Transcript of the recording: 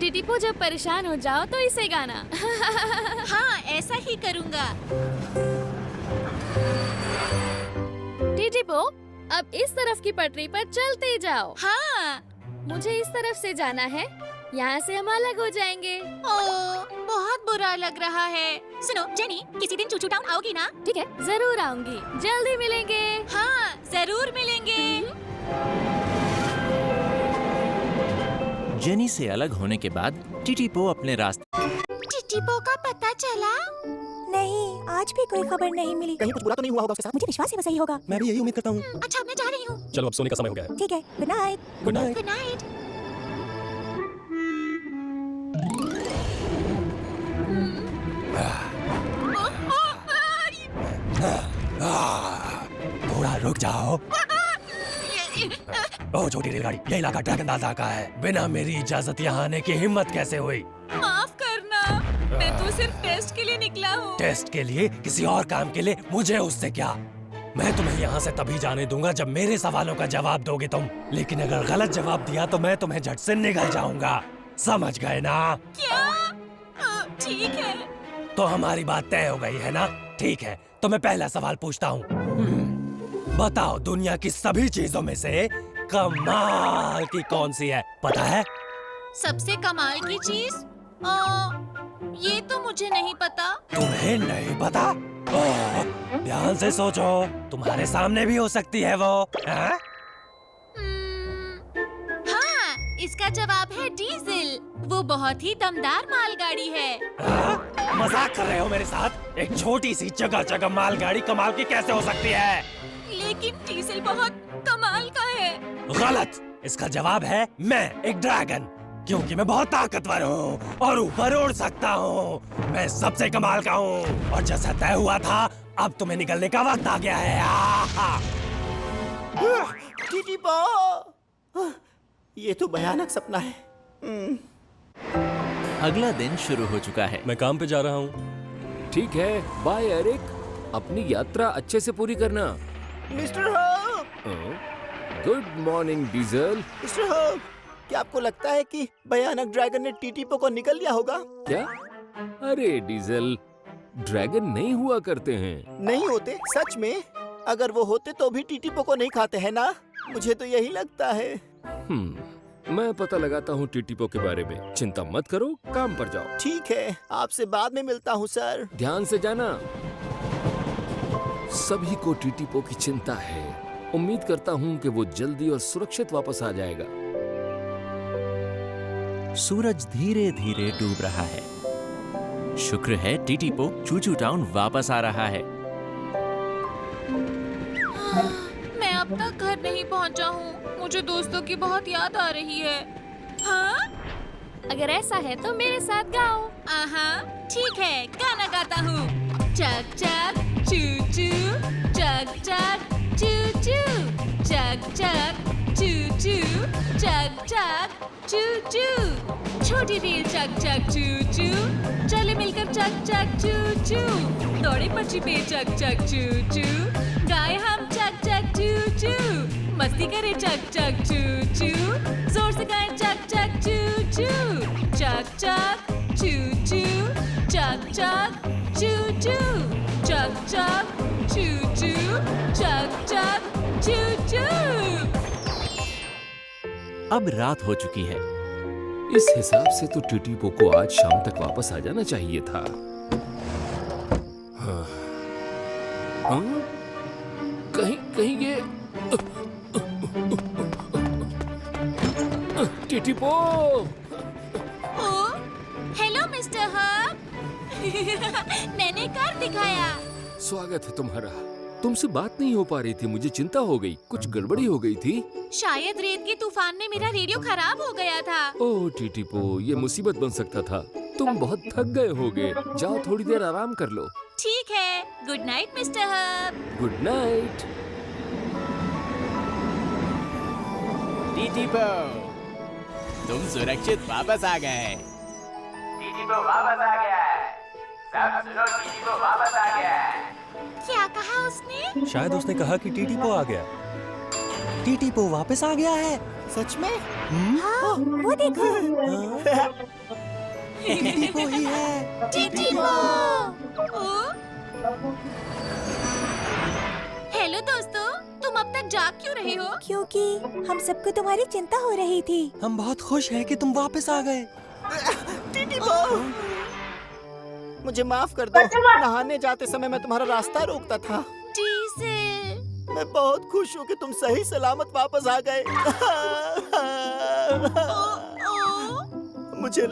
टीटीपो जब परेशान हो जाओ तो इसे गाना। हाँ, ऐसा ही करूँगा। टीटीपो, अब इस तरफ की पटरी पर चलते जाओ। हाँ। मुझे इस तरफ से जाना है, यहाँ से हम अलग हो जाएंगे। ओह, बहुत बुरा लग रहा है। सुनो जेनी, किसी दिन चूचू टाउन आओगी ना? ठीक है, जरूर आऊंगी। जल्दी मिलेंगे। हाँ, जरूर मिलेंगे। जेनी से अलग होने के बाद टीटीपो अपने रास्ते। टीटीपो का पता चला? नहीं, आज भी कोई खबर नहीं मिली। कहीं कुछ बुरा तो नहीं हुआ होगा उसके साथ? मुझे विश्वास है वो सही होगा। मैं भी यही उम्मीद करता हूँ। अच्छा, मैं जा रही हूँ। चलो अब सोने का समय हो गया है। ठीक है, good night. Good night. Good night. थोड़ा रुक जाओ। ओ छोटी रेलगाड़ी, ये इलाका ड्रैगन दादा का है। बिना मेरी इजाजत यहाँ आने की हिम्मत कैसे हुई? माफ करना, मैं तो सिर्फ टेस्ट के लिए निकला हूँ। टेस्ट के लिए? किसी और काम के लिए? मुझे उससे क्या? मैं तुम्हें यहाँ से तभी जाने दूंगा जब मेरे सवालों का जवाब दोगे तुम। लेकिन अगर गलत जवाब दिया तो मैं तुम्हें झट से निगल जाऊंगा। समझ गए ना? क्या? ठीक है। तो हमारी बात तय हो गई है ना? ठीक है, तो मैं पहला सवाल पूछता हूँ। बताओ, दुनिया की सभी चीजों में से कमाल की कौन सी है? पता है? सबसे कमाल की चीज? ये तो मुझे नहीं पता। तुम्हें नहीं पता? ओह, ध्यान से सोचो, तुम्हारे सामने भी हो सकती है वो। हाँ? हाँ, इसका जवाब है डीजल। वो बहुत ही दमदार मालगाड़ी है। हाँ? मजाक कर रहे हो मेरे साथ? एक छोटी सी जगह मालगाड़ी कमाल की कैसे हो सकती है? लेकिन डीजल बहुत कमाल का है। गलत। इसका जवाब है मैं एक ड्रैगन, क्योंकि मैं बहुत ताकतवर हूँ और ऊपर उड़ सकता हूँ। मैं सबसे कमाल का हूँ और जैसा तय हुआ था, अब तुम्हें निकलने का वक्त आ गया है। टीटीपो, ये तो भयानक सपना है। अगला दिन शुरू हो चुका है। मैं काम पे जा रहा हूँ। ठीक है, बाय एरिक। अपनी यात्रा अच्छे से पूरी करना। Mister hope, good morning diesel. Mister hope, क्या आपको लगता है कि भयानक ड्रैगन ने टीटीपो को निकल लिया होगा? क्या? अरे डीजल, ड्रैगन नहीं हुआ करते हैं। नहीं होते? सच में? अगर वो होते तो भी टीटीपो को नहीं खाते हैं ना? मुझे तो यही लगता है। मैं पता लगाता हूँ टीटीपो के बारे में। चिंता मत करो, काम पर जाओ। ठीक है, आपसे बाद में मिलता हूँ सर। ध्यान से जाना। सभी को टीटीपो की चिंता है। उम्मीद करता हूँ कि वो जल्दी और सुरक्षित वापस आ जाएगा। सूरज धीरे धीरे डूब रहा है। शुक्र है टीटीपो चूचू टाउन वापस आ रहा है। मैं अब तक घर नहीं पहुंचा हूँ। मुझे दोस्तों की बहुत याद आ रही है। हाँ? अगर ऐसा है तो मेरे साथ गाओ। ठीक है, गाना गाता हूँ। चक चक चू चू, चक चक चू चू, चक चक चू चू, चक चक चू चू। छोटी रेल चक चक चू चू, चले मिलकर चक चक चू चू। दौड़े पक्षी पे चक चक चू चू, गाए हम चक चक चू चू। मस्ती करे चक चक चू चू, जोर से गाए चक चक चू चू। चक चक चू चू, चक चक चू चू, चक चक चू चू, चक चक चू चू। अब रात हो चुकी है। इस हिसाब से तो टीटीपो को आज शाम तक वापस आ जाना चाहिए था। हाँ? कहीं ये टीटीपो। Hello mister hub. मैंने कर दिखाया। स्वागत है तुम्हारा। तुमसे बात नहीं हो पा रही थी, मुझे चिंता हो गई। कुछ गड़बड़ी हो गई थी? शायद रेत के तूफान में मेरा रेडियो खराब हो गया था। ओह टीटीपो, ये मुसीबत बन सकता था। तुम बहुत थक गए होगे, जाओ थोड़ी देर आराम कर लो। ठीक है, good night mister hub. Good night. टीटीपो, तुम सुरक्षित वापस आ गए। टीटीपो वापस आ गया है। सब सुनो, टीटीपो वापस आ गया है। क्या कहा उसने? शायद उसने कहा कि टीटीपो आ गया। टीटीपो वापस आ गया है। सच में? हाँ, वो देखो। टीटीपो ही है। हेलो दोस्तों, तुम अब तक जाग क्यों रहे हो? क्योंकि हम सबको तुम्हारी चिंता हो रही थी। हम बहुत खुश हैं कि तुम वापस आ गए। टीटीपो, मुझे माफ कर दो। नहाने जाते समय मैं तुम्हारा रास्ता रोकता था। डीज़ल। मैं बहुत खुश हूँ कि तुम सही सलामत वापस आ गए। मुझे